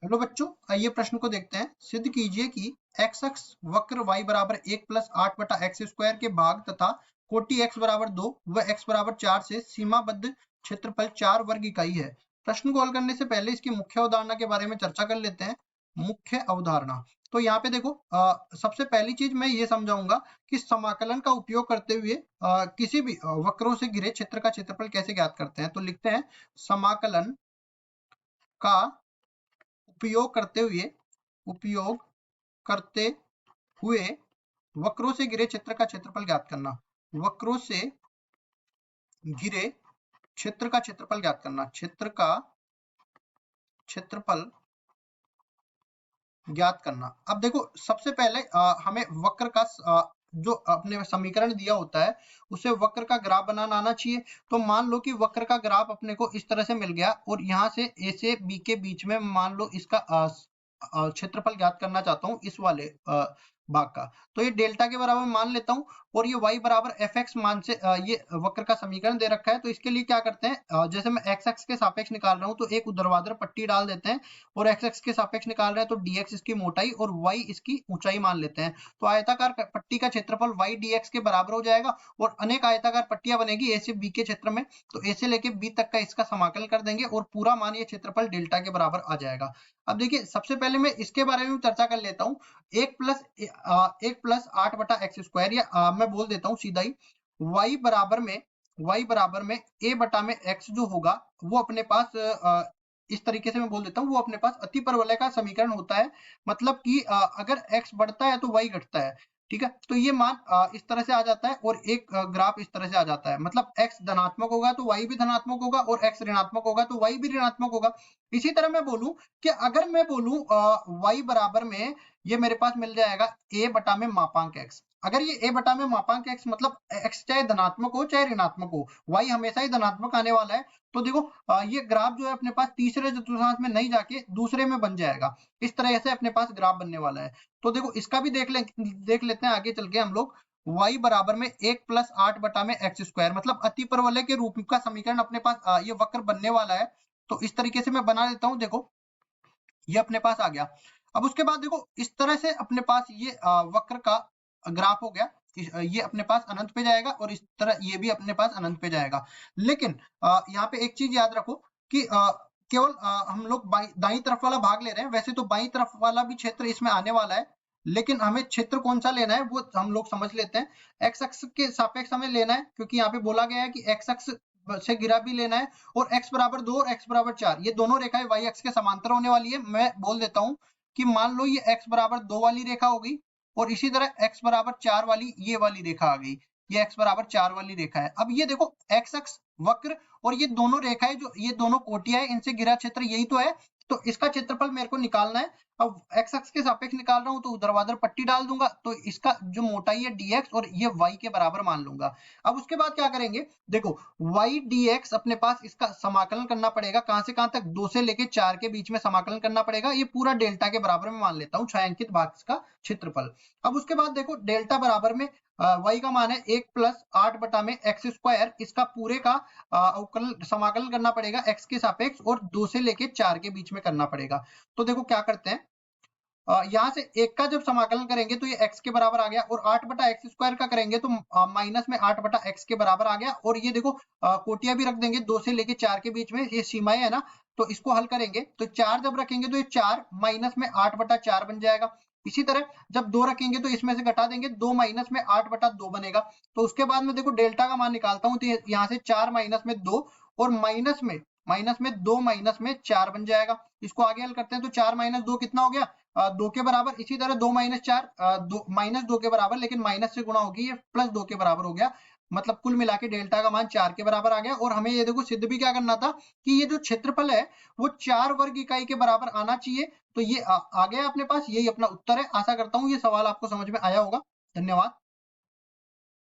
Hello बच्चों, आइए प्रश्न को देखते हैं। सिद्ध कीजिए कि एक्स अक्ष वक्र y बराबर 1+8/x² के भाग तथा कोटि x बराबर 2 व x बराबर 4 से सीमाबद्ध क्षेत्रफल 4 वर्ग इकाई है। प्रश्न को हल करने से पहले इसकी मुख्य अवधारणा के बारे में चर्चा कर लेते हैं। मुख्य अवधारणा, तो यहाँ पे देखो, सबसे पहली चीज मैं ये समझाऊंगा कि समाकलन का उपयोग करते हुए किसी भी वक्रों से घिरे क्षेत्र का क्षेत्रफल कैसे ज्ञात करते हैं। तो लिखते हैं, समाकलन का उपयोग करते हुए वक्रों से घिरे क्षेत्र का क्षेत्रफल ज्ञात करना। वक्रों से घिरे क्षेत्र का क्षेत्रफल ज्ञात करना। क्षेत्र का क्षेत्रफल ज्ञात करना। अब देखो, सबसे पहले हमें वक्र का जो अपने समीकरण दिया होता है उसे वक्र का ग्राफ बनाना आना चाहिए। तो मान लो कि वक्र का ग्राफ अपने को इस तरह से मिल गया और यहाँ से ए से बी के बीच में मान लो इसका क्षेत्रफल ज्ञात करना चाहता हूँ इस वाले भाग का। तो ये डेल्टा के बराबर मान लेता हूँ और ये y बराबर fx मान से ये वक्र का समीकरण दे रखा है। तो इसके लिए क्या करते हैं, जैसे मैं x अक्ष के सापेक्ष निकाल रहा हूँ तो एक ऊर्ध्वाधर पट्टी डाल देते हैं और x अक्ष के सापेक्ष निकाल रहे हैं तो dx इसकी मोटाई और y इसकी ऊंचाई मान लेते हैं। तो आयताकार पट्टी का क्षेत्रफल y dx के बराबर हो जाएगा और अनेक आयताकार पट्टियां बनेगी a से b के क्षेत्र में। तो a से लेके b तक का इसका समाकलन कर देंगे और पूरा मान ये क्षेत्रफल डेल्टा के बराबर आ जाएगा। अब देखिए, सबसे पहले मैं इसके बारे में चर्चा कर लेता हूँ। 1+8/x², या मैं बोल देता हूँ सीधा ही, y बराबर में a बटा में x जो होगा वो अपने पास इस तरीके से मैं बोल देता हूँ, वो अपने पास अतिपरवलय का समीकरण होता है। मतलब कि अगर x बढ़ता है तो y घटता है। ठीक है, तो ये मान इस तरह से आ जाता है और एक ग्राफ इस तरह से आ जाता है। मतलब x धनात्मक होगा तो y भी धनात्मक होगा और x ऋणात्मक होगा तो y भी ऋणात्मक होगा। इसी तरह मैं बोलूं कि अगर मैं बोलूं y बराबर में ये मेरे पास मिल जाएगा a बटा में मापांक x। अगर ये a बटा में मापांक x मतलब x चाहे धनात्मक हो चाहे ऋणात्मक हो, y हमेशा ही धनात्मक आने वाला है। तो देखो, ये ग्राफ जो है अपने पास तीसरे चतुर्थांश में नहीं जाके दूसरे में बन जाएगा। इस तरह से अपने पास ग्राफ बनने वाला है। तो देखो, इसका भी देख लेते हैं आगे चल के हम लोग। y बराबर में 1+8/x², मतलब अतिपरवलय के रूप का समीकरण अपने पास ये वक्र बनने वाला है। तो इस तरीके से मैं बना देता हूँ। देखो, ये अपने पास आ गया। अब उसके बाद देखो, इस तरह से अपने पास ये वक्र का ग्राफ हो गया। ये अपने पास अनंत पे जाएगा और इस तरह ये भी अपने पास अनंत पे जाएगा। लेकिन यहाँ पे एक चीज याद रखो कि केवल हम लोग दाईं तरफ वाला भाग ले रहे हैं। वैसे तो बाईं तरफ वाला भी क्षेत्र इसमें आने वाला है, लेकिन हमें क्षेत्र कौन सा लेना है वो हम लोग समझ लेते हैं। एक्स अक्ष के सापेक्ष हमें लेना है, क्योंकि यहाँ पे बोला गया है कि एक्स अक्ष से घिरा भी लेना है और x बराबर 2 और x बराबर 4 ये दोनों रेखाएं y अक्ष के समांतर होने वाली है। मैं बोल देता हूं कि मान लो ये x बराबर 2 वाली रेखा हो गई और इसी तरह x बराबर 4 वाली ये वाली रेखा आ गई। ये x बराबर 4 वाली रेखा है। अब ये देखो, x अक्ष वक्र और ये दोनों रेखाएं, जो ये दोनों कोटियां है, इनसे घिरा क्षेत्र यही तो है। तो इसका क्षेत्रफल मेरे को निकालना है। अब x अक्ष के सापेक्ष निकाल रहा हूं तो ऊर्ध्वाधर पट्टी डाल दूंगा, तो इसका जो मोटाई है dx और ये y के बराबर मान लूंगा। अब उसके बाद क्या करेंगे, देखो y dx अपने पास इसका समाकलन करना पड़ेगा। कहां से कहां तक, 2 से लेके 4 के बीच में समाकलन करना पड़ेगा। ये पूरा डेल्टा के बराबर में मान लेता हूं, छायांकित भाग का क्षेत्रफल। अब उसके बाद देखो, डेल्टा बराबर में y का मान है 1+8 में x²। इसका पूरे का अवकलन समाकलन करना पड़ेगा x के सापेक्ष और 2 से लेके 4 के बीच में करना पड़ेगा। तो देखो क्या करते हैं, यहाँ से एक का जब समाकलन करेंगे तो ये x के बराबर आ गया और 8/x² का करेंगे तो माइनस में 8/x के बराबर आ गया। और ये देखो, कोटियां भी रख देंगे 2 से लेके 4 के बीच में, ये सीमाएं है ना। तो इसको हल करेंगे तो 4 जब रखेंगे तो ये 4 माइनस में 8/4 बन जाएगा। इसी तरह जब 2 रखेंगे तो इसमें से घटा देंगे, 2 माइनस में 8/2 बनेगा। तो उसके बाद में देखो डेल्टा का मान निकालता हूं तो यहाँ से 4 माइनस में 2 और माइनस में 2 माइनस में 4 बन जाएगा। इसको आगे हल करते हैं तो 4 माइनस 2 कितना हो गया, 2 के बराबर। इसी तरह 2 माइनस 4 माइनस 2 के बराबर, लेकिन माइनस से गुणा होगी, ये +2 के बराबर हो गया। मतलब कुल मिला के डेल्टा का मान 4 के बराबर आ गया। और हमें ये देखो सिद्ध भी क्या करना था कि ये जो क्षेत्रफल है वो 4 वर्ग इकाई के बराबर आना चाहिए। तो ये आ गया अपने पास, यही अपना उत्तर है। आशा करता हूँ ये सवाल आपको समझ में आया होगा। धन्यवाद।